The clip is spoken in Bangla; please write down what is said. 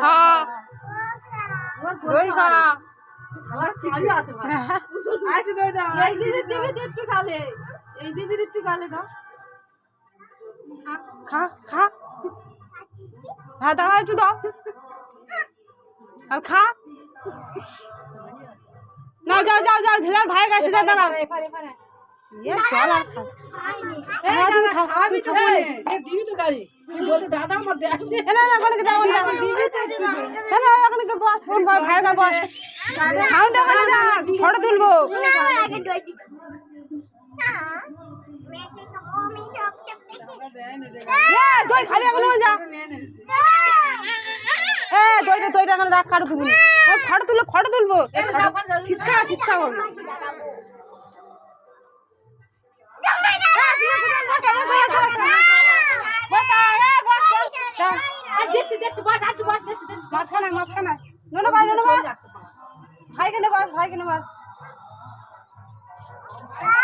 খা দই খা এই দিদির দিবি তো একটু খালে, এই দিদির একটু খালে দাও। খা খা হ্যাঁ দাদা একটু দাও আর খা না যাও যাও যাও ঝিলার ভাইয়ের কাছে যা দাঁড়াও চল আর খা আমি তো বলে দিবি তো গাড়ি বলতে দাদা আমার না না ওখানে যাও না দিবি তো না ওখানে বস ফোন ভাইয়ের কাছে বস সাউন্ড ওখানে যা ফটো তুলবো দই খালি এখন যা দইটা এখন রাখ খাটো তুলবো ফটো তুলবো খিচকা খিচকা বলবো মাঝখানে নোনো ভাই ভাই কেন বাস